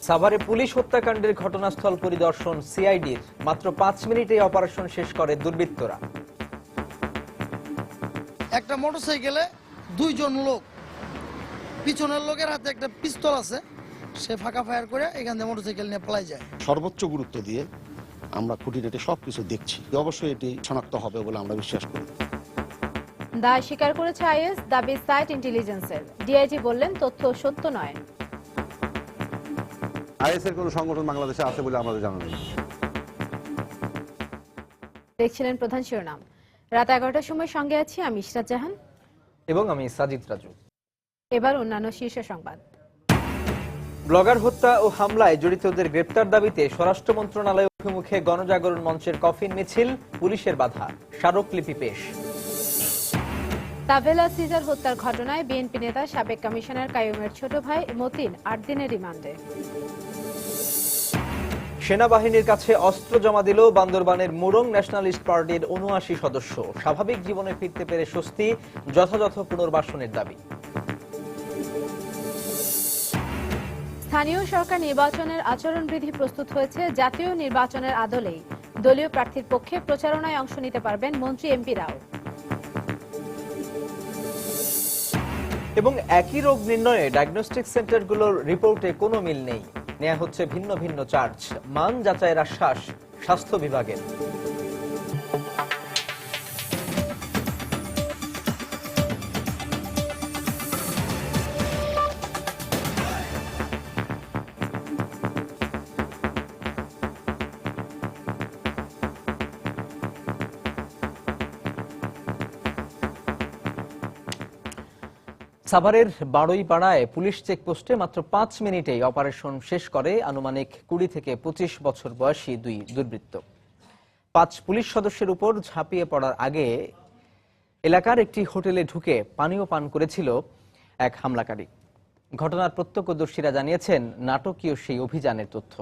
সাভারে পুলিশ হত্যাকাণ্ডের ঘটনাস্থল পরিদর্শন সিআইডির মাত্র ৫ মিনিটে অপারেশন শেষ করে দুর্বৃত্তরা। একটা মোটরসাইকেলে দুইজন লোক, পিছনের লোকের হাতে একটা পিস্তল আছে, সে ফাঁকা ফায়ার করে এখান থেকে মোটরসাইকেল নিয়ে পালাই যায়। সর্বোচ্চ গুরুত্ব দিয়ে আমরা খুঁটিনাটি সবকিছু দেখছি, অবশ্যই এটি শনাক্ত হবে বলে আমরা বিশ্বাস করি। দায় স্বীকার করেছে আইএস, দাবি সাইট ইন্টেলিজেন্সের। ডিআইজি বললেন তথ্য সত্য নয়। আইএসের কোনো সংগঠন বাংলাদেশে আছে বলে আমাদের জানা নেই। দেখছিলেন প্রধান শিরোনাম। রাত 11টার সময় সঙ্গে আছি আমি ইশরাত জাহান এবং আমি সাজিদ রাজু। এবার অন্যান্য শীর্ষ সংবাদ। ব্লগার হত্যা ও হামলায় জড়িতদের গ্রেপ্তার দাবিতে স্বরাষ্ট্র মন্ত্রণালয় অভিমুখে গণজাগরণ মঞ্চের কফিন মিছিল, পুলিশের বাধা, স্মারকলিপি পেশ। তাভেলা সিজার হত্যার ঘটনায় বিএনপি নেতা সাবেক কমিশনার কাইয়ুমের ছোট ভাই মতিন ৮ দিনের রিমান্ডে। সেনাবাহিনীর কাছে অস্ত্র জমা দিল বান্দরবানের মুরং ন্যাশনালিস্ট পার্টির ৭৯ সদস্য। স্বাভাবিক জীবনে ফিরতে পেরে স্বস্তি, যথাযথ পুনর্বাসনের দাবি। স্থানীয় সরকার নির্বাচনের আচরণবিধি প্রস্তুত হয়েছে। জাতীয় নির্বাচনের আদলেই দলীয় প্রার্থীর পক্ষে প্রচারণায় অংশ নিতে পারবেন মন্ত্রী এমপিরাও। এবং একই রোগ নির্ণয়ে ডায়াগনস্টিক সেন্টারগুলোর রিপোর্টে কোনো মিল নেই, নেওয়া হচ্ছে ভিন্ন ভিন্ন চার্জ। মান যাচাইয়ের আশ্বাস স্বাস্থ্য বিভাগের। সাভারের বাড়ইপাড়ায় পুলিশ চেকপোস্টে মাত্র ৫ মিনিটেই অপারেশন শেষ করে আনুমানিক ২০ থেকে ২৫ বছর বয়সী দুই দুর্বৃত্ত। ৫ পুলিশ সদস্যের উপর ঝাঁপিয়ে পড়ার আগে এলাকার একটি হোটেলে ঢুকে পানীয় পান করেছিল এক হামলাকারী। ঘটনার প্রত্যক্ষদর্শীরা জানিয়েছেন নাটকীয় সেই অভিযানের তথ্য।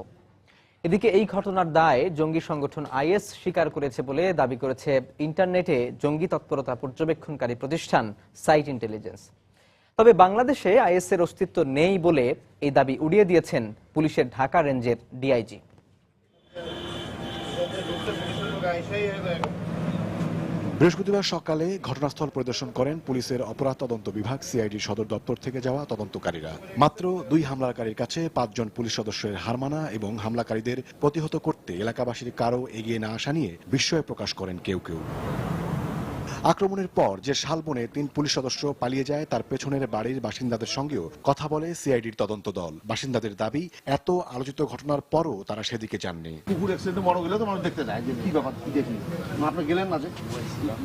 এদিকে এই ঘটনার দায় জঙ্গি সংগঠন আইএস স্বীকার করেছে বলে দাবি করেছে ইন্টারনেটে জঙ্গি তৎপরতা পর্যবেক্ষণকারী প্রতিষ্ঠান সাইট ইন্টেলিজেন্স। তবে বাংলাদেশে আইএসের অস্তিত্ব নেই বলে এই দাবি উড়িয়ে দিয়েছেন পুলিশের ঢাকা রেঞ্জের ডিআইজি। বৃহস্পতিবার সকালে ঘটনাস্থল পরিদর্শন করেন পুলিশের অপরাধ তদন্ত বিভাগ সিআইডি সদর দপ্তর থেকে যাওয়া তদন্তকারীরা। মাত্র ২ হামলাকারীর কাছে ৫ জন পুলিশ সদস্যের হার মানা এবং হামলাকারীদের প্রতিহত করতে এলাকাবাসীর কারো এগিয়ে না আসা নিয়ে বিস্ময় প্রকাশ করেন কেউ কেউ। আক্রমণের পর যে শালবনে ৩ পুলিশ সদস্য পালিয়ে যায় তার পেছনের বাড়ির বাসিন্দাদের সঙ্গেও কথা বলে সিআইডির তদন্ত দল। বাসিন্দাদের দাবি, এত আলোচিত ঘটনার পরও তারা সেদিকে যাননি। কুকুর অ্যাক্সিডেন্টে মরে গেলে তো মানুষ দেখতে যায় যে কি ব্যাপার, কি দেখি আপনি গেলেন না? যে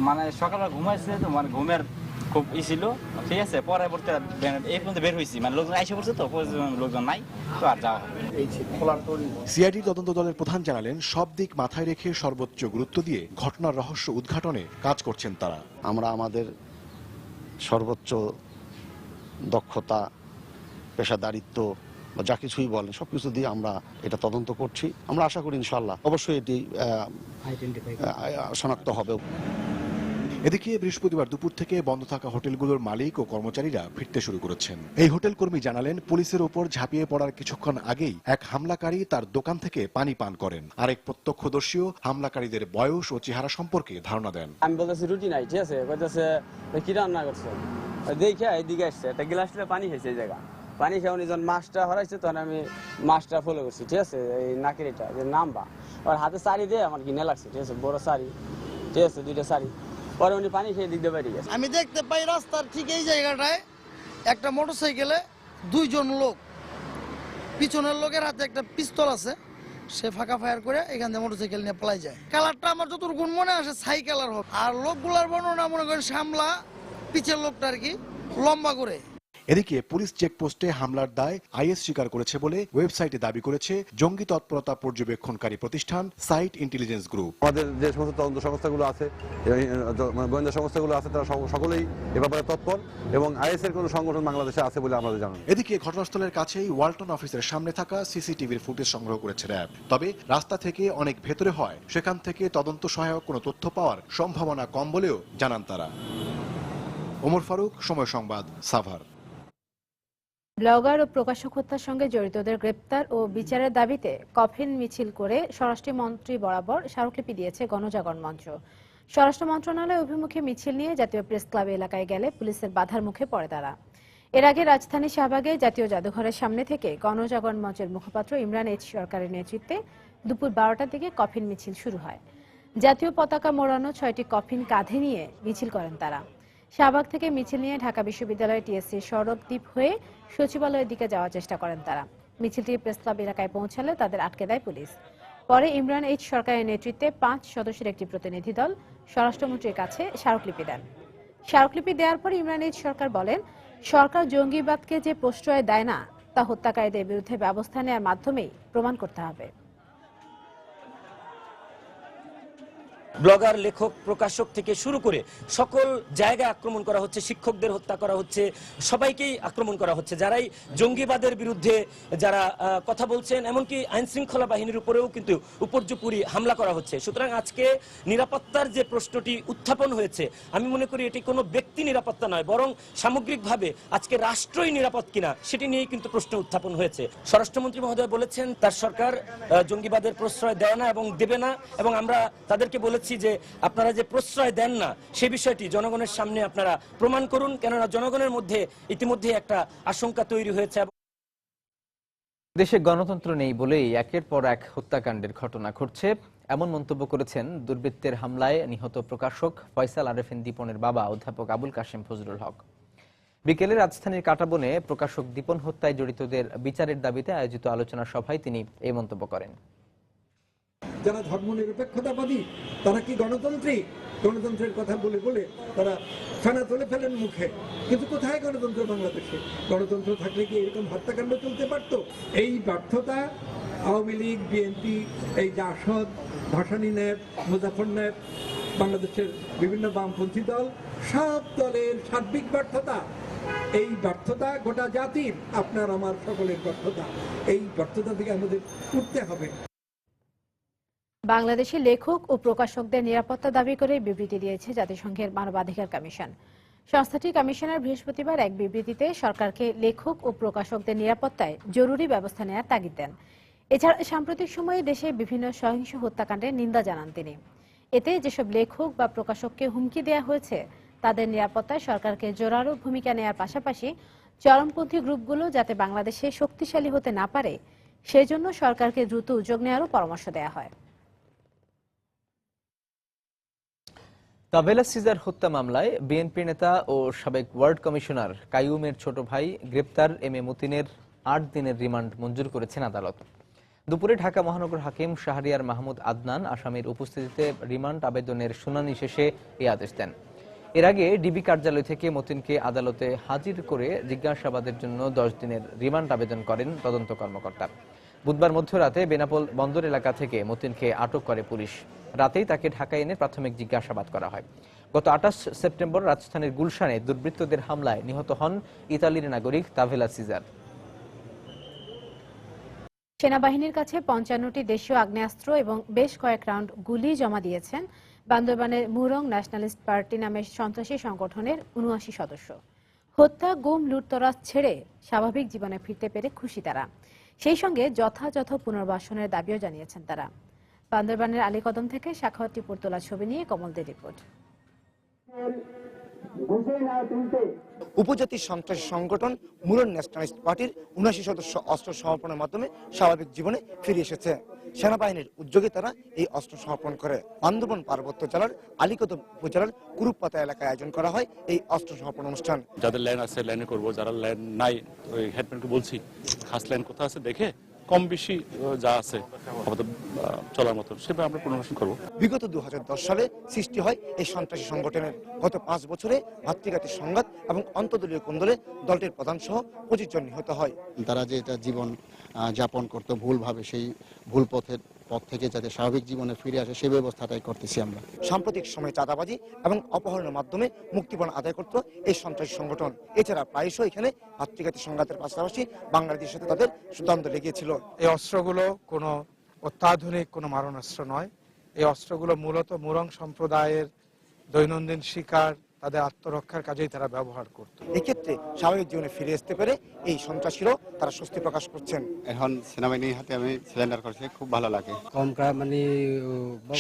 মানে সকালে ঘুমাইছে তো, মানে ঘুমের খুব ছিল, ঠিক আছে। পরবর্তী এই পর্যন্ত বের হয়েছি, মানে লোকজন আইসে পড়ছে তো, লোকজন নাই তো আর যাওয়া হবে। সিআইডির তদন্ত দলের প্রধান জানালেন, সব দিক মাথায় রেখে সর্বোচ্চ গুরুত্ব দিয়ে ঘটনার রহস্য উদ্ঘাটনে কাজ করছেন তারা। আমরা আমাদের সর্বোচ্চ দক্ষতা, পেশাদারিত্ব বা যা কিছুই বলেন সবকিছু দিয়ে আমরা এটা তদন্ত করছি। আমরা আশা করি ইনশাআল্লাহ অবশ্যই এটি শনাক্ত হবে। এদিকে বৃহস্পতিবার দুপুর থেকে বন্ধ থাকা হোটেলগুলোর মালিক ও কর্মচারীরা ফিরতে শুরু করেছেন। এই হোটেল কর্মী জানালেন, পুলিশের উপর ঝাঁপিয়ে পড়ার কিছুক্ষণ আগেই এক হামলাকারী তার দোকান থেকে পানি পান করেন। আরেক প্রত্যক্ষদর্শীও হামলাকারীদের বয়স ও চেহারা সম্পর্কে ধারণা দেন। আমি বলতেছি রুটি নাই, ঠিক আছে, বলতেছে কি রান্না করছে, দেখে এদিকে আসছে, একটা গ্লাস পানি খেয়েছে, এই জায়গা পানি খেয়ে উনি যখন মাছটা হরাইছে তখন আমি মাছটা ফলো করছি, ঠিক আছে, এই নাকের এটা যে নামবা আর হাতে শাড়ি দিয়ে আমার কিনে লাগছে, ঠিক আছে, বড় শাড়ি, ঠিক আছে, 2টা শাড়ি। পরে উনি পানি খেয়ে দিক দিয়ে বেরিয়ে গেছে। আমি দেখতে পাই রাস্তার ঠিক এই জায়গাটায় একটা মোটরসাইকেলে দুইজন লোক, পিছনের লোকের হাতে একটা পিস্তল আছে, সে ফাঁকা ফায়ার করে এখান থেকে মোটরসাইকেল নিয়ে পালাই যায়। কালারটা আমার যতটুকু মনে আসে ছাই কালার হবে, আর লোকগুলার বর্ণনা মনে করেন সামলা, পিছের লোকটা আর কি লম্বা করে। এদিকে পুলিশ চেকপোস্টে হামলার দায় আইএস স্বীকার করেছে বলে ওয়েবসাইটে দাবি করেছে জঙ্গি তৎপরতা পর্যবেক্ষণকারী প্রতিষ্ঠান সাইট ইন্টেলিজেন্স গ্রুপ। আমাদের যে সমস্ত তদন্ত সংস্থাগুলো আছে, গোয়েন্দা সংস্থাগুলো আছে, তারা সকলেই এ ব্যাপারে তৎপর এবং আইএসের কোনো সংগঠন বাংলাদেশে আছে বলে আমাদের জানা নেই। এদিকে ঘটনাস্থলের কাছেই ওয়ালটন অফিসের সামনে থাকা সিসিটিভির ফুটেজ সংগ্রহ করেছে র্যাব। তবে রাস্তা থেকে অনেক ভেতরে হয় সেখান থেকে তদন্ত সহায়ক কোনো তথ্য পাওয়ার সম্ভাবনা কম বলেও জানান তারা। ওমর ফারুক, সময় সংবাদ, সাভার। ব্লগার ও প্রকাশক হত্যার সঙ্গে জড়িতদের গ্রেপ্তার ও বিচারের দাবিতে কফিন মিছিল করে স্বরাষ্ট্রমন্ত্রী বরাবর স্মারকলিপি দিয়েছে গণজাগরণ মঞ্চ। স্বরাষ্ট্র মন্ত্রণালয় অভিমুখে মিছিল নিয়ে জাতীয় প্রেস ক্লাব এলাকায় গেলে পুলিশের বাধার মুখে পড়ে তারা। এর আগে রাজধানী শাহবাগে জাতীয় জাদুঘরের সামনে থেকে গণজাগরণ মঞ্চের মুখপাত্র ইমরান এইচ সরকারের নেতৃত্বে দুপুর 12টার দিকে কফিন মিছিল শুরু হয়। জাতীয় পতাকা মোড়ানো 6টি কফিন কাঁধে নিয়ে মিছিল করেন তারা। শাহবাগ থেকে মিছিল নিয়ে ঢাকা বিশ্ববিদ্যালয় টিএসসি সড়ক দ্বীপ হয়ে সচিবালয়ের দিকে যাওয়ার চেষ্টা করেন তারা। মিছিলটি প্রেস ক্লাব এলাকায় পৌঁছালে তাদের আটকে দেয় পুলিশ। পরে ইমরান এইচ সরকারের নেতৃত্বে 5 সদস্যের একটি প্রতিনিধি দল স্বরাষ্ট্রমন্ত্রীর কাছে স্মারকলিপি দেন। স্মারকলিপি দেওয়ার পর ইমরান এইচ সরকার বলেন, সরকার জঙ্গিবাদকে যে প্রশ্রয় দেয় না তা হত্যাকারীদের বিরুদ্ধে ব্যবস্থা নেওয়ার মাধ্যমেই প্রমাণ করতে হবে। ব্লগার, লেখক, প্রকাশক থেকে শুরু করে সকল জায়গায় আক্রমণ করা হচ্ছে, শিক্ষকদের হত্যা করা হচ্ছে, সবাইকেই আক্রমণ করা হচ্ছে। যারাই জঙ্গিবাদের বিরুদ্ধে যারা কথা বলছেন, এমনকি আইন শৃঙ্খলা বাহিনীর উপরেও কিন্তু উপর্যুপরি হামলা করা হচ্ছে। সুতরাং আজকে নিরাপত্তার যে প্রশ্নটি উত্থাপন হয়েছে, আমি মনে করি এটি কোনো ব্যক্তি নিরাপত্তা নয়, বরং সামগ্রিকভাবে আজকে রাষ্ট্রই নিরাপদ কিনা সেটি নিয়েই কিন্তু প্রশ্ন উত্থাপন হয়েছে। স্বরাষ্ট্রমন্ত্রী মহোদয় বলেছেন তার সরকার জঙ্গিবাদের প্রশ্রয় দেয় না এবং দেবে না, এবং আমরা তাদেরকে বলেছি যে আপনারা যে প্রশ্রয় দেন না সে বিষয়টি জনগণের সামনে আপনারা প্রমাণ করুন, কেননা জনগণের মধ্যে ইতিমধ্যে একটা আশঙ্কা তৈরি হয়েছে। দেশে গণতন্ত্র নেই বলেই একের পর এক হত্যাকাণ্ডের ঘটনা ঘটছে, এমন মন্তব্য করেছেন দুর্বৃত্তের হামলায় নিহত প্রকাশক ফয়সাল আরেফিন দীপনের বাবা অধ্যাপক আবুল কাশেম ফজলুল হক। বিকেলে রাজধানীর কাঁটাবনে প্রকাশক দীপন হত্যায় জড়িতদের বিচারের দাবিতে আয়োজিত আলোচনা সভায় তিনি এই মন্তব্য করেন। যারা ধর্মনিরপেক্ষতাবাদী তারা কি গণতন্ত্রী? গণতন্ত্রের কথা বলে বলে তারা ফেনা তুলে ফেলেন মুখে, কিন্তু কোথায় গণতন্ত্র বাংলাদেশে? গণতন্ত্র থাকলে কি এরকম হত্যাকাণ্ড চলতে পারতো? এই ব্যর্থতা আওয়ামী লীগ, বিএনপি, এই জাসদ, ভাসানী ন্যাপ, মুজাফর ন্যাপ, বাংলাদেশের বিভিন্ন বামপন্থী দল, সব দলের সার্বিক ব্যর্থতা। এই ব্যর্থতা গোটা জাতির, আপনার আমার সকলের ব্যর্থতা। এই ব্যর্থতা থেকে আমাদের উঠতে হবে। বাংলাদেশে লেখক ও প্রকাশকদের নিরাপত্তা দাবি করে বিবৃতি দিয়েছে জাতিসংঘের মানবাধিকার কমিশন। সংস্থাটি কমিশনার বৃহস্পতিবার এক বিবৃতিতে সরকারকে লেখক ও প্রকাশকদের নিরাপত্তায় জরুরি ব্যবস্থা নেওয়ার তাগিদ দেন। এছাড়া সাম্প্রতিক সময়ে দেশে বিভিন্ন সহিংস হত্যাকাণ্ডের নিন্দা জানান তিনি। এতে যেসব লেখক বা প্রকাশককে হুমকি দেওয়া হয়েছে তাদের নিরাপত্তায় সরকারকে জোরালো ভূমিকা নেওয়ার পাশাপাশি চরমপন্থী গ্রুপগুলো যাতে বাংলাদেশে শক্তিশালী হতে না পারে সেজন্য সরকারকে দ্রুত উদ্যোগ নেওয়ারও পরামর্শ দেওয়া হয়। তাভেলা সিজার হত্যা মামলায় বিএনপি নেতা ও সাবেক ওয়ার্ড কমিশনার কাইয়ুমের ছোট ভাই গ্রেপ্তার এম এ মতিনের 8 দিনের রিমান্ড মঞ্জুর করেছেন আদালত। দুপুরে ঢাকা মহানগর হাকিম শাহরিয়ার মাহমুদ আদনান আসামির উপস্থিতিতে রিমান্ড আবেদনের শুনানি শেষে এই আদেশ দেন। এর আগে ডিবি কার্যালয় থেকে মতিনকে আদালতে হাজির করে জিজ্ঞাসাবাদের জন্য 10 দিনের রিমান্ড আবেদন করেন তদন্ত কর্মকর্তা। বুধবার মধ্যরাতে বেনাপোল বন্দর এলাকা থেকে মতিনকে আটক করে পুলিশ। রাতেই তাকে ঢাকায় এনে প্রাথমিক জিজ্ঞাসাবাদ করা হয়। গত 28 সেপ্টেম্বর রাজধানীর গুলশানে দুর্বৃত্তদের হামলায় নিহত হন ইতালির নাগরিক তাভেলা সিজার। সেনাবাহিনীর কাছে 55টি দেশীয় আগ্নেয়াস্ত্র এবং বেশ কয়েক রাউন্ড গুলি জমা দিয়েছেন বান্দরবানের মুরং ন্যাশনালিস্ট পার্টি নামের সন্ত্রাসী সংগঠনের 79 সদস্য। হত্যা, গুম, লুটতরাজ ছেড়ে স্বাভাবিক জীবনে ফিরতে পেরে খুশি তারা। সেই সঙ্গে যথাযথ পুনর্বাসনের দাবিও জানিয়েছেন তারা। বান্দরবানের আলীকদম থেকে সাখাওয়াত টিপুর তোলা ছবি নিয়ে কমলদের রিপোর্ট। উপজাতি সন্ত্রাসী সংগঠন মুরং ন্যাশনালিস্ট পার্টির 79 সদস্য অস্ত্র সমর্পণের মাধ্যমে স্বাভাবিক জীবনে ফিরে এসেছে। সেনাবাহিনীর উদ্যোগে তারা এই অস্ত্র সমর্পণ করে। বান্দরবান পার্বত্য জেলার আলীকদম উপজেলার কুরুপাতা এলাকায় আয়োজন করা হয় এই অস্ত্র সমর্পণ অনুষ্ঠান। যাদের ল্যান্ড আছে ল্যান্ডে করবো, যারা ল্যান্ড নাই ওই হেডম্যানকে বলছি খাস ল্যান্ড কোথাও আছে দেখে কম বেশি যা আছে আমাদের চলার মতো সেভাবে আমরা পুনর্বাসন করবো। বিগত 2010 সালে সৃষ্টি হয় এই সন্ত্রাসী সংগঠনের। গত 5 বছরে ভাতৃঘাতীর সংঘাত এবং অন্তদলীয় কোন্দলে দলটির প্রধান সহ 25 জন নিহত হয়। তারা যে এটা জীবন যাপন করতো ভুলভাবে, সেই ভুল পথ থেকে যাতে স্বাভাবিক জীবনে ফিরে আসে সেই ব্যবস্থাটাই করতেছি আমরা। সাম্প্রতিক সময়ে চাঁদাবাজি এবং অপহরণের মাধ্যমে মুক্তিপণ আদায় করত এই সন্ত্রাসী সংগঠন। এছাড়া প্রায়শই এখানে ভাতৃঘাতী সংঘাতের পাশাপাশি বাংলাদেশের সাথে তাদের দ্বন্দ্ব লেগেছিল। এই অস্ত্রগুলো কোনো অত্যাধুনিক কোনো মারণাস্ত্র নয়। এই অস্ত্রগুলো মূলত মুরং সম্প্রদায়ের দৈনন্দিন শিকার, তাদের আত্মরক্ষার কাজেই তারা ব্যবহার করত। এক্ষেত্রে স্বাভাবিক জীবনে ফিরে আসতে পেরে এই সন্ত্রাসীরাও তারা স্বস্তি প্রকাশ করছেন। এখন সেনাবাহিনীর হাতে আমি সারেন্ডার করছি, খুব ভালো লাগে।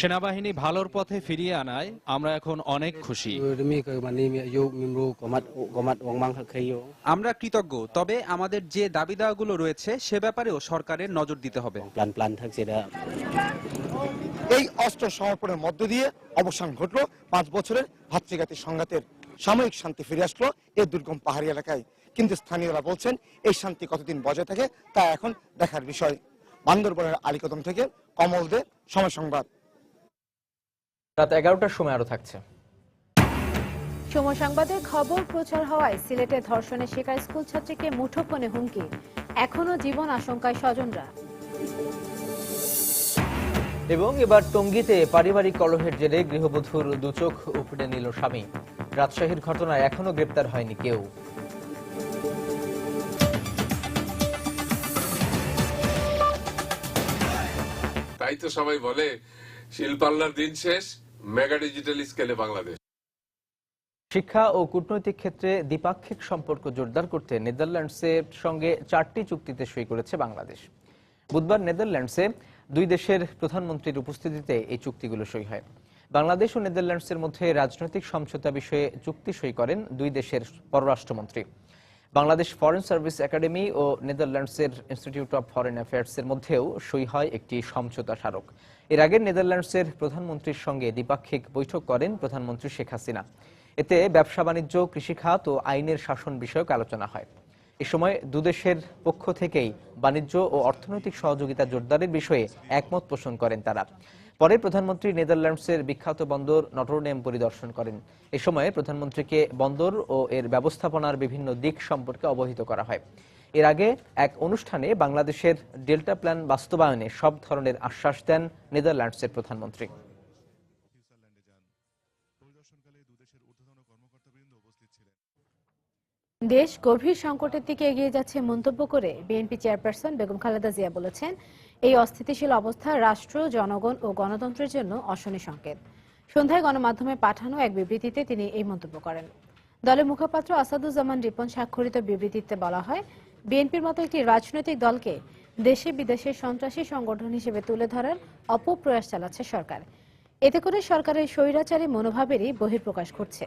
সেনাবাহিনী ভালোর পথে ফিরিয়ে আনায় আমরা এখন অনেক খুশি। আমরা কৃতজ্ঞ, তবে আমাদের যে দাবি দাওয়াগুলো রয়েছে সে ব্যাপারেও সরকারের নজর দিতে হবে। এই অস্ত্র সমর্পণের মধ্য দিয়ে অবসান ঘটল 5 বছরের ভাতৃঘাতী সংঘাতের। সাময়িক শান্তি ফিরে আসলো এই দুর্গম পাহাড়ি এলাকায়, কিন্তু স্থানীয়রা বলছেন এই শান্তি কতদিন বজায় থাকে তা এখন দেখার বিষয়। বান্দরবনের আলীকদম থেকে কমল দে, সময় সংবাদ। রাত 11টার সময় আরো থাকছে। সময় সংবাদে খবর প্রচার হওয়ায় সিলেটে ধর্ষণের শিকার স্কুল ছাত্রীকে মুঠোফোনে হুমকি, এখনো জীবন আশঙ্কায় স্বজনরা। এবং এবার টঙ্গীতে পারিবারিক কলহের জেরে গৃহবধূর দুচোখ উপড়ে নিল স্বামী। রাজশাহীর ঘটনায় এখনো গ্রেপ্তার হয়নি কেউ। তাই তো সবাই বলে শিল্পাল্লার দিন শেষ, মেগা ডিজিটাল স্কেলে বাংলাদেশ। শিক্ষা ও কূটনৈতিক ক্ষেত্রে দ্বিপাক্ষিক সম্পর্ক জোরদার করতে নেদারল্যান্ডসের সঙ্গে 4টি চুক্তিতে সই করেছে বাংলাদেশ। বুধবার নেদারল্যান্ডসে দুই দেশের প্রধানমন্ত্রীর উপস্থিতিতে এই চুক্তিগুলো সই হয়। বাংলাদেশ ও নেদারল্যান্ডসের মধ্যে রাজনৈতিক সমঝোতা বিষয়ে চুক্তি সই করেন দুই দেশের পররাষ্ট্রমন্ত্রী। বাংলাদেশ ফরেন সার্ভিস একাডেমি ও নেদারল্যান্ডসের ইনস্টিটিউট অব ফরেন অ্যাফেয়ার্সের মধ্যেও সই হয় একটি সমঝোতা স্মারক। এর আগে নেদারল্যান্ডসের প্রধানমন্ত্রীর সঙ্গে দ্বিপাক্ষিক বৈঠক করেন প্রধানমন্ত্রী শেখ হাসিনা। এতে ব্যবসা বাণিজ্য, কৃষিখাত ও আইনের শাসন বিষয়ক আলোচনা হয়। এ সময় দুদেশের পক্ষ থেকেই বাণিজ্য ও অর্থনৈতিক সহযোগিতা জোরদারের বিষয়ে একমত পোষণ করেন তারা। পরে প্রধানমন্ত্রী নেদারল্যান্ডসের বিখ্যাত বন্দর নটরডেম পরিদর্শন করেন। এ সময় প্রধানমন্ত্রীকে বন্দর ও এর ব্যবস্থাপনার বিভিন্ন দিক সম্পর্কে অবহিত করা হয়। এর আগে এক অনুষ্ঠানে বাংলাদেশের ডেল্টা প্ল্যান বাস্তবায়নে সব ধরনের আশ্বাস দেন নেদারল্যান্ডসের প্রধানমন্ত্রী। দেশ গভীর সংকটের দিকে এগিয়ে যাচ্ছে মন্তব্য করে বিএনপি চেয়ারপারসন বেগম খালেদা জিয়া বলেছেন, এই অস্থিতিশীল অবস্থা রাষ্ট্র, জনগণ ও গণতন্ত্রের জন্য অশনি সংকেত। সন্ধ্যায় গণমাধ্যমে পাঠানো এক বিবৃতিতে তিনি এই মন্তব্য করেন। দলের মুখপাত্র আসাদুজ্জামান রিপন স্বাক্ষরিত বিবৃতিতে বলা হয়, বিএনপির মতো একটি রাজনৈতিক দলকে দেশে বিদেশে সন্ত্রাসী সংগঠন হিসেবে তুলে ধরার অপপ্রয়াস চালাচ্ছে সরকার। এতে করে সরকারের স্বৈরাচারী মনোভাবেরই বহিঃপ্রকাশ ঘটছে।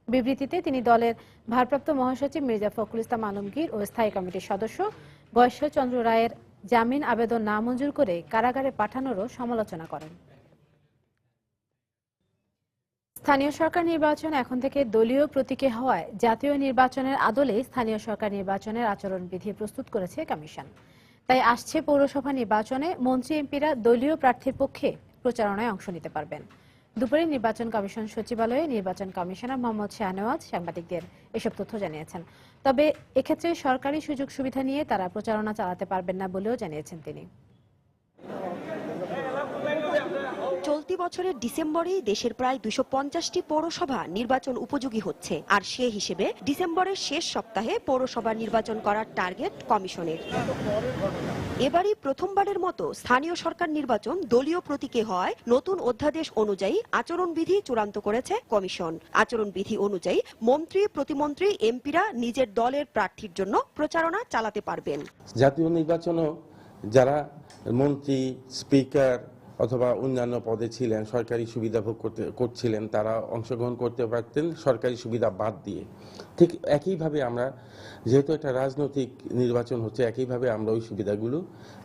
বিবৃতিতে তিনি দলের ভারপ্রাপ্ত মহাসচিব মির্জা ফখরুল ইসলাম আলমগীর ও স্থায়ী কমিটির সদস্য গয়েশ্বর চন্দ্র রায়ের জামিন আবেদন নামঞ্জুর করে কারাগারে পাঠানোরও সমালোচনা করেন। স্থানীয় সরকার নির্বাচন এখন থেকে দলীয় প্রতীকে হওয়ায় জাতীয় নির্বাচনের আদলে স্থানীয় সরকার নির্বাচনের আচরণবিধি প্রস্তুত করেছে কমিশন। তাই আসছে পৌরসভা নির্বাচনে মন্ত্রী এমপিরা দলীয় প্রার্থীর পক্ষে প্রচারণায় অংশ নিতে পারবেন। দুপুরে নির্বাচন কমিশন সচিবালয়ে নির্বাচন কমিশনার মোহাম্মদ শাহনেওয়াজ সাংবাদিকদের এসব তথ্য জানিয়েছেন। তবে এক্ষেত্রে সরকারি সুযোগ সুবিধা নিয়ে তারা প্রচারণা চালাতে পারবেন না বলেও জানিয়েছেন তিনি। চলতি বছরের ডিসেম্বরেই দেশের প্রায় 250টি পৌরসভা নির্বাচন উপযোগী হচ্ছে, আর সে হিসেবে ডিসেম্বরের শেষ সপ্তাহে পৌরসভা নির্বাচন করার টার্গেট কমিশনের। এবারই প্রথমবারের মতো স্থানীয় সরকার নির্বাচন দলীয় প্রতীকে হওয়ায় নতুন অধ্যাদেশ অনুযায়ী আচরণবিধি চূড়ান্ত করেছে কমিশন। আচরণবিধি অনুযায়ী মন্ত্রী, প্রতিমন্ত্রী, এমপিরা নিজের দলের প্রার্থীর জন্য প্রচারণা চালাতে পারবেন। জাতীয় নির্বাচনও যারা মন্ত্রী, স্পিকার অথবা অন্যান্য পদে ছিলেন, সরকারি সুবিধা ভোগ করছিলেন, তারা অংশগ্রহণ করতে পারতেন সরকারি সুবিধা বাদ দিয়ে। ঠিক একইভাবে আমরা, যেহেতু একটা রাজনৈতিক নির্বাচন হচ্ছে, একইভাবে আমরা ওই সুবিধাগুলো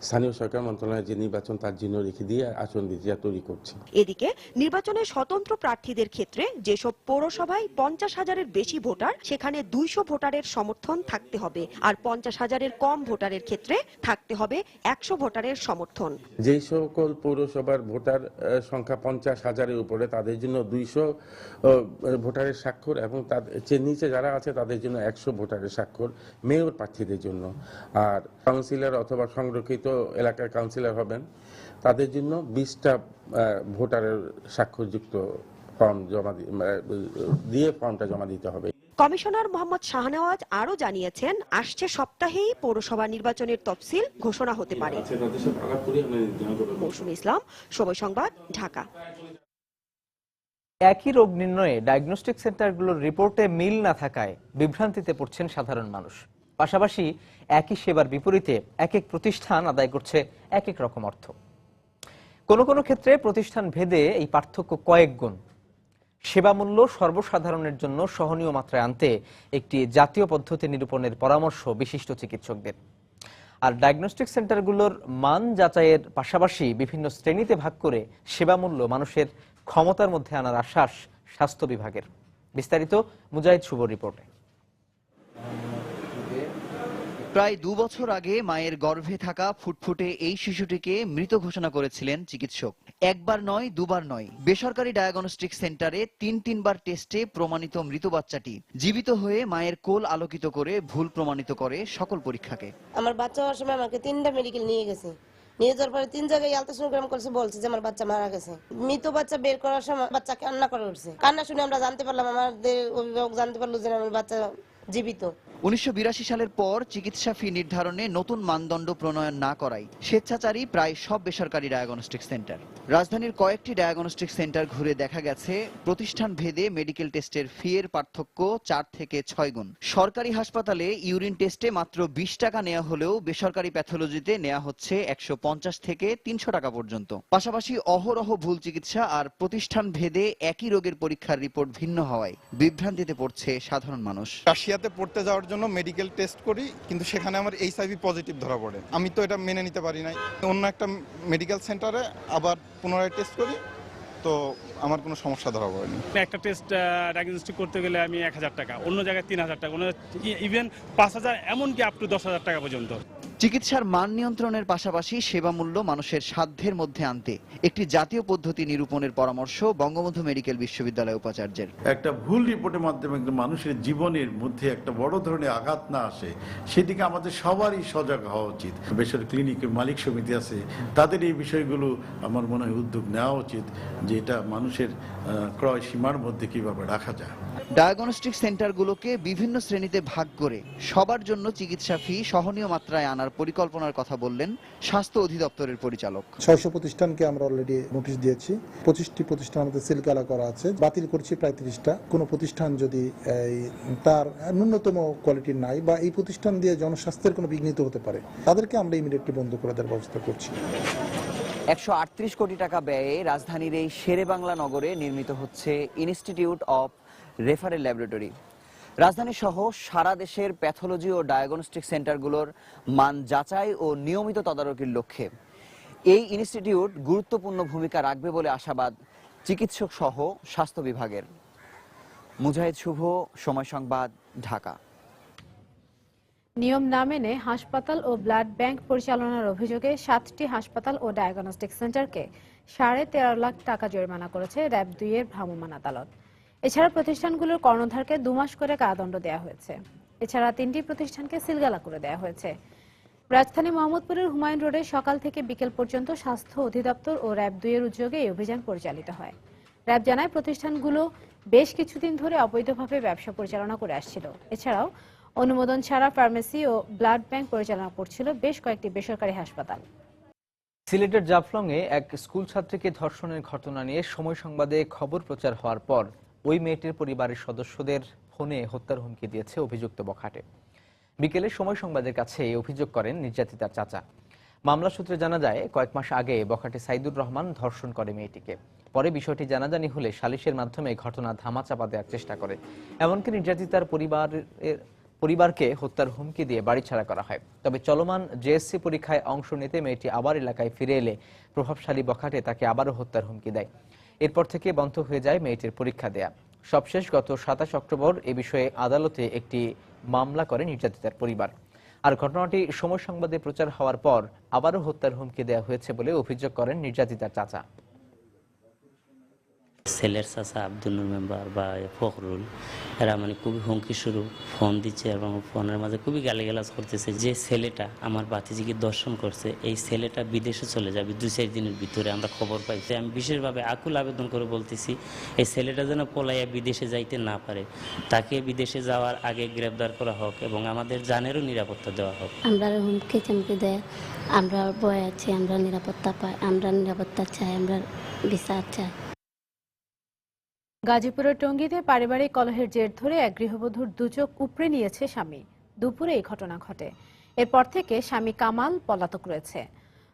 স্থানীয় সরকার মন্ত্রণালয়ের যে নির্বাচন তার জন্য রেখে দিয়ে আচরণবিধিটা তৈরি করছি। এদিকে নির্বাচনে স্বতন্ত্র প্রার্থীদের ক্ষেত্রে যেসব পৌরসভায় 50,000-এর বেশি ভোটার, সেখানে 200 ভোটারের সমর্থন থাকতে হবে, আর 50,000-এর কম ভোটারের ক্ষেত্রে থাকতে হবে 100 ভোটারের সমর্থন। যেই সকল পৌরসভার ভোটার সংখ্যা 50,000-এর উপরে, তাদের জন্য 200 ভোটারের স্বাক্ষর, এবং তাদের নিচে যারা আছে তাদের জন্য 100 ভোটারের স্বাক্ষর মেয়র প্রার্থীদের জন্য। আর কাউন্সিলর অথবা সংরক্ষিত এলাকার কাউন্সিলর হবেন, তাদের জন্য 20টা ভোটারের স্বাক্ষরযুক্ত ফর্ম দিয়ে ফর্মটা জমা দিতে হবে। কমিশনার মোহাম্মদ শাহনেওয়াজ আরো জানিয়েছেন, আসছে সপ্তাহেই পৌরসভা নির্বাচনের তফসিল ঘোষণা হতে পারে। মৌসুমী ইসলাম, সময় সংবাদ, ঢাকা। একই রোগ নির্ণয়ে ডায়াগনস্টিক সেন্টারগুলোর রিপোর্টে মিল না থাকায় বিভ্রান্তিতে পড়ছেন সাধারণ মানুষ। পাশাপাশি একই সেবার বিপরীতে এক এক প্রতিষ্ঠান আদায় করছে এক এক রকম অর্থ। কোনো কোনো ক্ষেত্রে প্রতিষ্ঠান ভেদে এই পার্থক্য কয়েক গুণ। সেবা মূল্য সর্বসাধারণের জন্য সহনীয় মাত্রায় আনতে একটি জাতীয় পদ্ধতি নিরূপণের পরামর্শ বিশিষ্ট চিকিৎসকদের। আর ডায়াগনস্টিক সেন্টারগুলোর মান যাচাইয়ের পাশাপাশি বিভিন্ন শ্রেণীতে ভাগ করে সেবা মূল্য মানুষের ক্ষমতার মধ্যে আনার আশ্বাস স্বাস্থ্য বিভাগের। বিস্তারিত মুজাহিদ শুভ রিপোর্টে। প্রায় 2 বছর আগে মায়ের গর্ভে থাকা ফুটফুটে এই শিশুটিকে মৃত ঘোষণা করেছিলেন চিকিৎসক। একবার নয়, দুবার নয়, বেসরকারি ডায়াগনস্টিক সেন্টারে 3বার টেস্টে প্রমাণিত মৃত বাচ্চাটি জীবিত হয়ে মায়ের কোল আলোকিত করে ভুল প্রমাণিত করে সকল পরীক্ষাকে। আমার বাচ্চা হওয়ার সময় আমাকে 3টা মেডিকেল নিয়ে গেছে। নিয়ে যাওয়ার পরে 3 জায়গায় আলট্রাসোনোগ্রাম করছে, বলছে যে আমার বাচ্চা মারা গেছে। মৃত বাচ্চা বের করার সময় বাচ্চা কান্না করে উঠছে। কান্না শুনে আমরা জানতে পারলাম, আমাদের অভিভাবক জানতে পারলো যে আমার বাচ্চা জীবিত। 1982 সালের পর চিকিৎসা ফি নির্ধারণে নতুন মানদণ্ড প্রণয়ন না করায় স্বেচ্ছাচারী প্রায় সব বেসরকারি ডায়াগনস্টিক সেন্টার। রাজধানীর কয়েকটি ডায়াগনস্টিক সেন্টার ঘুরে দেখা গেছে প্রতিষ্ঠান ভেদে মেডিকেল টেস্টের ফি এর পার্থক্য 4 থেকে 6 গুণ। সরকারি হাসপাতালে ইউরিন টেস্টে মাত্র 20 টাকা নেওয়া হলেও বেসরকারি প্যাথোলজিতে নেওয়া হচ্ছে 150 থেকে 300 টাকা পর্যন্ত। পাশাপাশি অহরহ ভুল চিকিৎসা আর প্রতিষ্ঠান ভেদে একই রোগের পরীক্ষার রিপোর্ট ভিন্ন হওয়ায় বিভ্রান্তিতে পড়ছে সাধারণ মানুষ। রাশিয়াতে পড়তে যাওয়ার জন্য মেডিকেল টেস্ট করি, কিন্তু সেখানে আমার HIV পজিটিভ ধরা পড়ে। আমি তো এটা মেনে নিতে পারি নাই। অন্য একটা মেডিকেল সেন্টারে আবার পুনরায় টেস্ট করি, তো আমার কোনো সমস্যা ধরা পড়েনি। একটা টেস্ট ডায়াগনস্টিক করতে গেলে আমি 1000 টাকা, অন্য জায়গায় 3000 টাকা, ইভেন 5000, এমনকি আপ টু 10,000 টাকা পর্যন্ত। চিকিৎসার মান নিয়ন্ত্রণের পাশাপাশি সেবা মূল্য মানুষের সাধ্যের মধ্যে আনতে একটি জাতীয় পদ্ধতি নিরূপণের পরামর্শ বঙ্গবন্ধু মেডিকেল বিশ্ববিদ্যালয় উপাচার্যের। একটা ভুল রিপোর্টের মাধ্যমে মানুষের জীবনের মধ্যে একটা বড় ধরনের আঘাত না আসে, সেদিকে আমাদের সবারই সজাগ হওয়া উচিত। বেসরকারি ক্লিনিকের মালিক সমিতি আছে, তাদের এই বিষয়গুলো আমার মনে হয় উদ্যোগ নেওয়া উচিত, যে এটা মানুষের ক্রয় সীমার মধ্যে কিভাবে রাখা যায়। ডায়াগনস্টিক সেন্টারগুলোকে বিভিন্ন শ্রেণীতে ভাগ করে সবার জন্য চিকিৎসা ফি সহনীয় মাত্রায় আনার পরিকল্পনার কথা বললেন স্বাস্থ্য অধিদপ্তরের পরিচালক। 600 প্রতিষ্ঠানকে আমরা অলরেডি নোটিশ দিয়েছি। 25টি প্রতিষ্ঠান আমাদের সিলগালা করা আছে, বাতিল করছি প্রায় 30টা। কোনো প্রতিষ্ঠান যদি তার ন্যূনতম কোয়ালিটির নাই বা এই প্রতিষ্ঠান দিয়ে জনস্বাস্থ্যের কোনো বিঘ্নিত হতে পারে, তাদেরকে আমরা ইমিডিয়েটলি বন্ধ করে দেওয়ার ব্যবস্থা করছি। 138 কোটি টাকা ব্যয়ে রাজধানীর এই শেরেবাংলা নগরে নির্মিত হচ্ছে ইনস্টিটিউট অফ রেফারেল ল্যাবরেটরি। রাজধানী সহ সারা দেশের প্যাথোলজি ও ডায়াগনস্টিক সেন্টারগুলোর মান যাচাই ও নিয়মিত তদারকির লক্ষ্যে এই ইনস্টিটিউট গুরুত্বপূর্ণ ভূমিকা রাখবে বলে আশাবাদ চিকিৎসক সহ স্বাস্থ্য বিভাগের। মুজাহিদ শুভ, সময় সংবাদ, ঢাকা। নিয়ম না মেনে হাসপাতাল ও ব্লাড ব্যাংক পরিচালনার অভিযোগে 7টি হাসপাতাল ও ডায়াগনস্টিক সেন্টারকে 13.5 লাখ টাকা জরিমানা করেছে র‍্যাব 2 এর ভ্রাম্যমাণ আদালত। এছাড়া প্রতিষ্ঠানগুলোর কর্ণধারকে 2 মাস করে কারাদণ্ড দেওয়া হয়েছে। এছাড়া 3টি প্রতিষ্ঠানকে সিলগালা করে দেওয়া হয়েছে। রাজধানী মোহাম্মদপুরের হুমায়ুন রোডে সকাল থেকে বিকেল পর্যন্ত স্বাস্থ্য অধিদপ্তর ও র‍্যাব 2 এর উদ্যোগে এই অভিযান পরিচালিত হয়। র‍্যাব জানায় প্রতিষ্ঠানগুলো বেশ কিছুদিন ধরে অবৈধভাবে ব্যবসা পরিচালনা করে আসছিল। এছাড়াও অনুমোদন ছাড়া ফার্মেসি ও ব্লাড ব্যাংক পরিচালনা করছিল বেশ কয়েকটি বেসরকারি হাসপাতাল। সিলেটের জাফলংয়ে এক স্কুল ছাত্রীকে ধর্ষণের ঘটনা নিয়ে সময় সংবাদে খবর প্রচার হওয়ার পর ওই মেয়েটির পরিবারের সদস্যদের ফোনে হত্যার হুমকি দিয়েছে অভিযুক্ত বখাটে। বিকেলে সময় সংবাদের কাছে অভিযোগ করেন নির্যাতিতার চাচা। মামলা সূত্রে জানা যায়, কয়েক মাস আগে বখাটে সাইদুর রহমান ধর্ষণ করে মেয়েটিকে। পরে বিষয়টি জানাজানি হলে সালিশের মাধ্যমে ঘটনা ধামাচাপা দেওয়ার চেষ্টা করে। এমনকি নির্যাতিতার পরিবারকে হত্যার হুমকি দিয়ে বাড়ি ছাড়া করা হয়। তবে চলমান জেএসসি পরীক্ষায় অংশ নিতে মেয়েটি আবার এলাকায় ফিরে এলে প্রভাবশালী বখাটে তাকে আবারও হত্যার হুমকি দেয়। এরপর থেকে বন্ধ হয়ে যায় মেয়েটির পরীক্ষা দেয়া। সবশেষ গত 27 অক্টোবর এ বিষয়ে আদালতে একটি মামলা করে নির্যাতিতার পরিবার। আর ঘটনাটি সময় সংবাদে প্রচার হওয়ার পর আবারও হত্যার হুমকি দেওয়া হয়েছে বলে অভিযোগ করেন নির্যাতিতার চাচা। ছেলের চাচা আব্দুল মেম্বার বা ফখরুল, এরা মানে খুবই হুমকি শুরু ফোন দিচ্ছে এবং ফোনের মাঝে খুবই গালিগালাজ করতেছে যে ছেলেটা আমার ভাতিজিকে দর্শন করছে, এই ছেলেটা বিদেশে চলে যাবে 2-4 দিনের ভিতরে। আমরা খবর পাইছি। আমি বিশেষভাবে আকুল আবেদন করে বলতেছি, এই ছেলেটা যেন পলাইয়া বিদেশে যাইতে না পারে, তাকে বিদেশে যাওয়ার আগে গ্রেফতার করা হোক এবং আমাদের জানেরও নিরাপত্তা দেওয়া হোক। আমরা হুমকি চামকি দেয়, আমরা বয়ে আছি, আমরা নিরাপত্তা পাই, আমরা নিরাপত্তা চাই, আমরা বিচার চাই। গাজীপুরের টঙ্গীতে পারিবারিক কলহের জের ধরে এক গৃহবধূর দুচোখ উপড়ে নিয়েছে স্বামী। দুপুরে এই ঘটনা ঘটে। এরপর থেকে স্বামী কামাল পলাতক রয়েছে।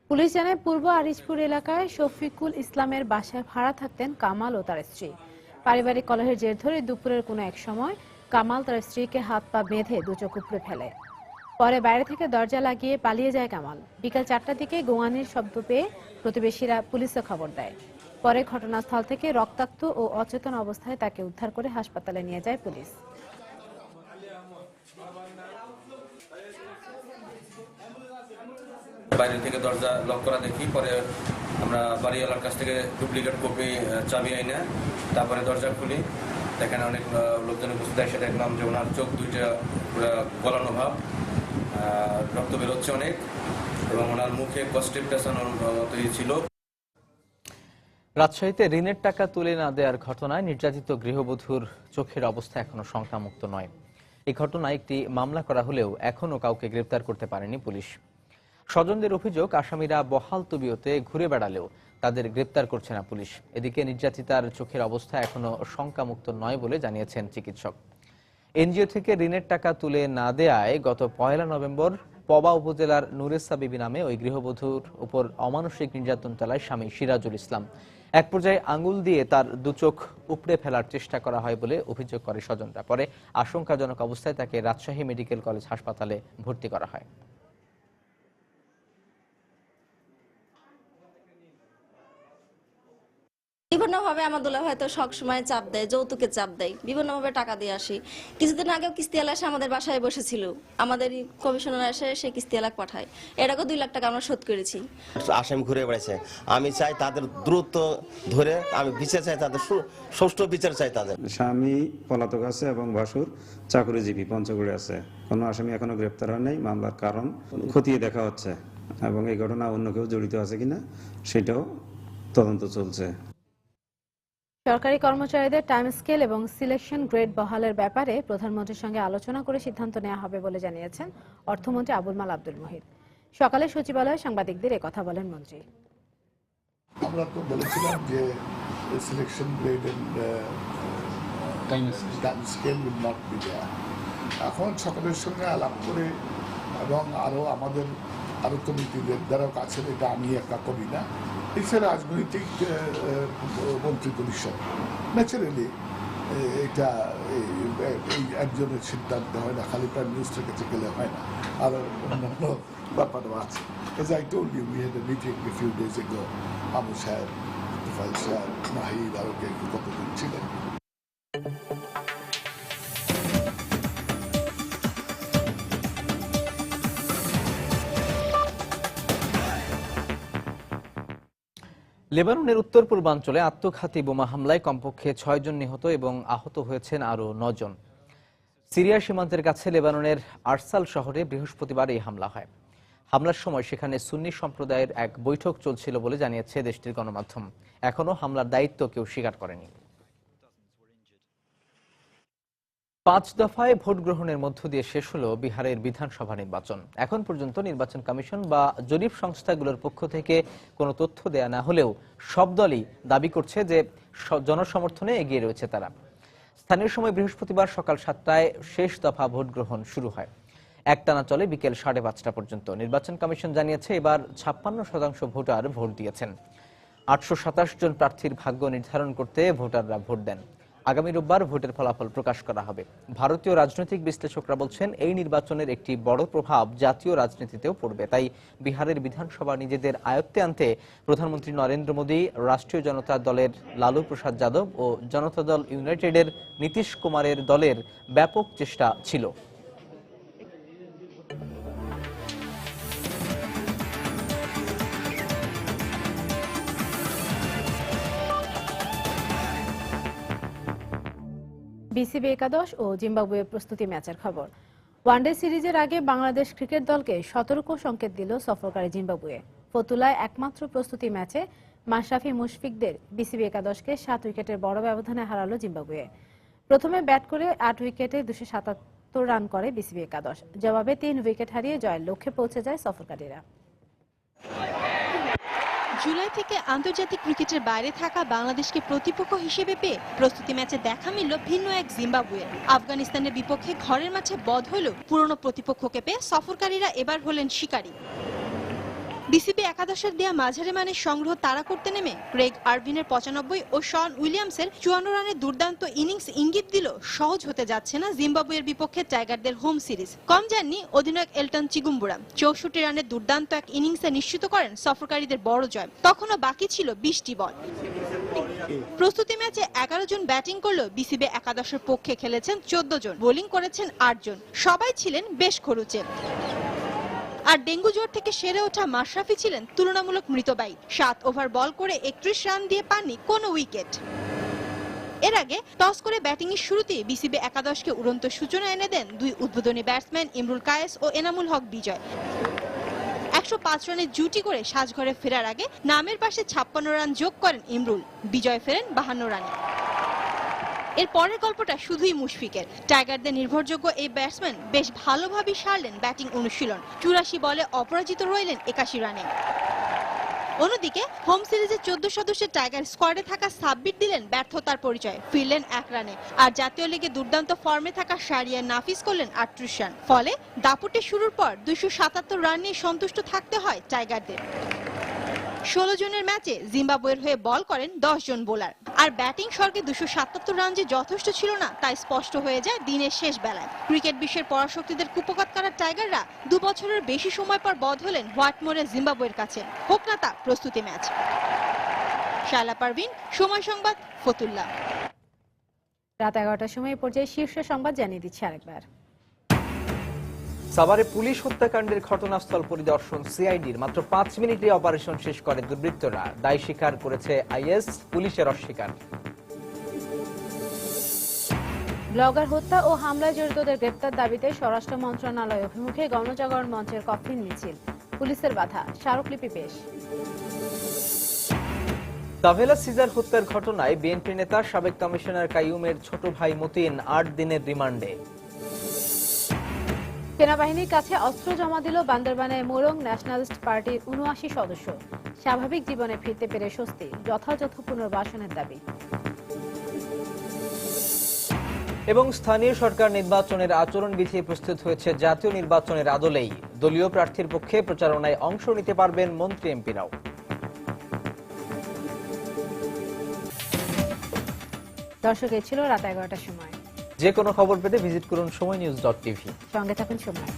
পুলিশ জানায়, পূর্ব আরিজপুর এলাকায় শফিকুল ইসলামের বাসায় ভাড়া থাকতেন কামাল ও তার স্ত্রী। পারিবারিক কলহের জের ধরে দুপুরের কোনো এক সময় কামাল তার স্ত্রীকে হাত পা বেঁধে দুচোখ উপড়ে ফেলে। পরে বাইরে থেকে দরজা লাগিয়ে পালিয়ে যায় কামাল। বিকাল 4টার দিকে গোয়ানির শব্দ পেয়ে প্রতিবেশীরা পুলিশে খবর দেয়। পরে ঘটনাস্থল থেকে রক্তাক্ত ও অচেতন অবস্থায় তাকে উদ্ধার করে হাসপাতালে নিয়ে যায় পুলিশ। বাইরে থেকে দরজা লক করা দেখি, পরে আমরা বাড়িওয়ালার কাছ থেকে ডুপ্লিকেট কপি চাবি আইনা তারপরে দরজা খুলি। এখানে অনেক লোকজন উপস্থিত এসে দেখলাম যে ওনার চোখ দুইটা গলানো ভাব, রক্ত বেরোচ্ছে অনেক, এবং ওনার মুখে কনস্টিপেশনের মতোই ছিল। রাজশাহীতে ঋণের টাকা তুলে না দেওয়ার ঘটনায় নির্যাতিত গৃহবধূর চোখের অবস্থা এখনো শঙ্কামুক্ত নয়। এই ঘটনায় একটি মামলা করা হলেও এখনো কাউকে গ্রেপ্তার করতে পারেনি পুলিশ। স্বজনদের অভিযোগ, আসামিরা বহাল তবিয়তে ঘুরে বেড়ালেও তাদের গ্রেপ্তার করছে না পুলিশ। এদিকে নির্যাতিতার চোখের অবস্থা এখনো শঙ্কামুক্ত নয় বলে জানিয়েছেন চিকিৎসক। এনজিও থেকে ঋণের টাকা তুলে না দেয়ায় গত 1 নভেম্বর পবা উপজেলার নুরেসা বিবি নামে ওই গৃহবধূর উপর অমানসিক নির্যাতন চালায় স্বামী সিরাজুল ইসলাম। এক পর্যায়ে আঙুল দিয়ে তার দুচোখ উপড়ে ফেলার চেষ্টা করা হয় বলে অভিযোগ করে স্বজনরা। পরে আশঙ্কাজনক অবস্থায় তাকে রাজশাহী মেডিকেল কলেজ হাসপাতালে ভর্তি করা হয়। বিভিন্নভাবে আমার দুলা ভাই তো সবসময় চাপ দেয়, যৌতুকের চাপ দেয়, বিভিন্নভাবে টাকা দিয়ে আসি। কিছুদিন আগেও কিস্তিওয়ালা এসে আমাদের বাসায় বসেছিল, আমাদের কমিশনার এসে সে কিস্তিওয়ালা পাঠায়। এটাকে 2 লাখ টাকা আমরা শোধ করেছি। আসামি ঘুরে বেড়াইছে, আমি চাই তাদের দ্রুত ধরে, আমি বিচার চাই, তাদের সুষ্ঠু বিচার চাই তাদের। স্বামী পলাতক আছে এবং ভাসুর চাকরিজীবী পঞ্চগড়ে আছে। কোনো আসামি এখনো গ্রেপ্তার হয় নাই। মামলার কারণ খতিয়ে দেখা হচ্ছে এবং এই ঘটনা অন্য কেউ জড়িত আছে কিনা সেটাও তদন্ত চলছে। সরকারি কর্মচারীদের টাইম স্কেল এবং সিলেকশন গ্রেড বহালের ব্যাপারে প্রধানমন্ত্রীর সঙ্গে আলোচনা করে সিদ্ধান্ত নেওয়া হবে বলে জানিয়েছেন অর্থমন্ত্রী আবুল মাল আব্দুল মুহিত। সকালে সচিবালয়ে সাংবাদিকদের কথা বলেন মন্ত্রী। আমরা তো বলেছিলাম যে selection grade and time scale will not be there. এখন সকালের সঙ্গে আলাপ করে এবং আমাদের আরো তো নীতিদের দ্বারাও কাছে, এটা আমি একা করি না, এটা রাজনৈতিক মন্ত্রী পরিষদ, ন্যাচারালি এটা এই একজনের সিদ্ধান্ত হয় না, খালি প্রাইম মিনিস্টার কাছে গেলে হয় না, আরো অন্যান্য ব্যাপারও আছে। As I told you, we had a meeting a few days ago. Abu সাহেব, তুফাইল সাহেব, নাহিদ আরো কতদিন ছিলেন। লেবাননের উত্তর পূর্বাঞ্চলে আত্মঘাতী বোমা হামলায় কমপক্ষে 6 জন নিহত এবং আহত হয়েছেন আরও 9 জন। সিরিয়া সীমান্তের কাছে লেবাননের আরসাল শহরে বৃহস্পতিবার এই হামলা হয়। হামলার সময় সেখানে সুন্নি সম্প্রদায়ের এক বৈঠক চলছিল বলে জানিয়েছে দেশটির গণমাধ্যম। এখনও হামলার দায়িত্ব কেউ স্বীকার করেনি। 5 দফায় ভোট গ্রহণের মধ্য দিয়ে শেষ হলো বিহারের বিধানসভা নির্বাচন। এখন পর্যন্ত নির্বাচন কমিশন বা জরিপ সংস্থাগুলোর পক্ষ থেকে কোনো তথ্য দেয়া না হলেও সব দলই দাবি করছে যে জনসমর্থনে এগিয়ে রয়েছে তারা। স্থানীয় সময় বৃহস্পতিবার সকাল 7টায় শেষ দফা ভোট গ্রহণ শুরু হয়। একটানা চলে বিকেল 5:30 পর্যন্ত। নির্বাচন কমিশন জানিয়েছে এবার 56% ভোটার ভোট দিয়েছেন। 827 জন প্রার্থীর ভাগ্য নির্ধারণ করতে ভোটাররা ভোট দেন। আগামী রোববার ভোটের ফলাফল প্রকাশ করা হবে। ভারতীয় রাজনৈতিক বিশ্লেষকরা বলছেন এই নির্বাচনের একটি বড় প্রভাব জাতীয় রাজনীতিতেও পড়বে। তাই বিহারের বিধানসভা নিজেদের আয়ত্তে আনতে প্রধানমন্ত্রী নরেন্দ্র মোদী, রাষ্ট্রীয় জনতা দলের লালু প্রসাদ যাদব ও জনতা দল ইউনাইটেডের নীতিশ কুমারের দলের ব্যাপক চেষ্টা ছিল। বিসিবি একাদশ ও জিম্বাবুয়ে প্রস্তুতি ম্যাচের খবর। ওয়ানডে সিরিজের আগে বাংলাদেশ ক্রিকেট দলকে সতর্ক সংকেত দিল সফরকারী জিম্বাবুয়ে। ফতুল্লায় একমাত্র প্রস্তুতি ম্যাচে মাশরাফি মুশফিকদের বিসিবি একাদশকে 7 উইকেটের বড় ব্যবধানে হারালো জিম্বাবুয়ে। প্রথমে ব্যাট করে 8 উইকেটে 277 রান করে বিসিবি একাদশ। জবাবে 3 উইকেট হারিয়ে জয়ের লক্ষ্যে পৌঁছে যায় সফরকারীরা। জুলাই থেকে আন্তর্জাতিক ক্রিকেটের বাইরে থাকা বাংলাদেশকে প্রতিপক্ষ হিসেবে পেয়ে প্রস্তুতি ম্যাচে দেখা মিলল ভিন্ন এক জিম্বাবুয়ে। আফগানিস্তানের বিপক্ষে ঘরের মাঠে বধ হল পুরনো প্রতিপক্ষকে পেয়ে সফরকারীরা এবার হলেন শিকারী। বিসিবি একাদশের দেয়া মাঝারি মানের সংগ্রহ তাড়া করতে নেমে ক্রেগ আরভিনের 95 ও শন উইলিয়ামসের 54 রানের দুর্দান্ত ইনিংস ইঙ্গিত দিল সহজ হতে যাচ্ছে না জিম্বাবুয়ের বিপক্ষে টাইগারদের হোম সিরিজ। কম যাননি অধিনায়ক এলটন চিগুম্বুরা। 64 রানের দুর্দান্ত এক ইনিংসে নিশ্চিত করেন সফরকারীদের বড় জয়। তখনও বাকি ছিল 20টি বল। প্রস্তুতি ম্যাচে 11 জন ব্যাটিং করলেও বিসিবি একাদশের পক্ষে খেলেছেন 14 জন, বোলিং করেছেন 8 জন। সবাই ছিলেন বেশ খরুচে। আর ডেঙ্গু জ্বর থেকে সেরে ওঠা মাশরাফি ছিলেন তুলনামূলক মৃতবায়ী। 7 ওভার বল করে 31 রান দিয়ে পাননি কোনো উইকেট। এর আগে টস করে ব্যাটিং এর শুরুতেই বিসিবি একাদশকে উড়ন্ত সূচনা এনে দেন দুই উদ্বোধনী ব্যাটসম্যান ইমরুল কায়েস ও এনামুল হক বিজয়। 105 রানের জুটি করে সাজঘরে ফেরার আগে নামের পাশে 56 রান যোগ করেন ইমরুল। বিজয় ফেরেন 52 রানে। এর পরের গল্পটা শুধুই মুশফিকের। টাইগারদের নির্ভরযোগ্য এই ব্যাটসম্যান বেশ ভালোভাবে সারলেন ব্যাটিং অনুশীলন। 84 বলে অপরাজিত রইলেন 81 রানে। অন্যদিকে হোম সিরিজে 14 সদস্যের টাইগার স্কোয়াডে থাকা সাব্বির দিলেন ব্যর্থতার পরিচয়, ফিরলেন 1 রানে। আর জাতীয় লিগে দুর্দান্ত ফর্মে থাকা শাহরিয়ার নাফিস করলেন 38 রান। ফলে দাপুটে শুরুর পর 277 রান নিয়ে সন্তুষ্ট থাকতে হয় টাইগারদের। 16 জনের ম্যাচে জিম্বাবুয়ের হয়ে বল করেন 10 জন বোলার। আর ব্যাটিং স্বর্গে 277 রান যে যথেষ্ট ছিল না তাই স্পষ্ট হয়ে যায় দিনের শেষ বেলায়। ক্রিকেট বিশ্বের পরাশক্তিদের কুপকাত করা টাইগাররা 2 বছরের বেশি সময় পর বধ হলেন হোয়াটমোরে জিম্বাবুয়ের কাছে। হোক না তা প্রস্তুতি ম্যাচ। শায়লা পারভিন, সময় সংবাদ, ফতুল্লা। রাত 11টার সময় পর্যায়ে শীর্ষ সংবাদ জানিয়ে দিচ্ছি আরেকবার। সাভারে পুলিশ হত্যাকাণ্ডের ঘটনাস্থল পরিদর্শন সিআইডির মাত্র 5 মিনিটে অপারেশন শেষ করে দুর্বৃত্তরা। দায় স্বীকার করেছে আইএস, পুলিশের অস্বীকার। ব্লগার হত্যা ও হামলায় জড়িতদের গ্রেপ্তার দাবিতে স্বরাষ্ট্র মন্ত্রণালয় অভিমুখে গণজাগরণ মঞ্চের কফিন মিছিল। পুলিশের বাধা, স্মারকলিপি পেশ। তাভেলা সিজার হত্যার ঘটনায় বিএনপি নেতা সাবেক কমিশনার কাইয়ুমের ছোট ভাই মতিন 8 দিনের রিমান্ডে। সেনাবাহিনীর কাছে অস্ত্র জমা দিল বান্দরবানে মোরং ন্যাশনালিস্ট পার্টির 79 সদস্য। স্বাভাবিক জীবনে ফিরতে পেরে স্বস্তি, যথাযথ পুনর্বাসনের দাবি। এবং স্থানীয় সরকার নির্বাচনের আচরণবিধি প্রস্তুত হয়েছে জাতীয় নির্বাচনের আদলেই। দলীয় প্রার্থীর পক্ষে প্রচারণায় অংশ নিতে পারবেন মন্ত্রী এমপিরাও। দর্শক, এই ছিল রাত 11টার সময়। যে কোনো খবর পেতে ভিজিট করুন সময়নিউজ.tv। সঙ্গে থাকুন সময়।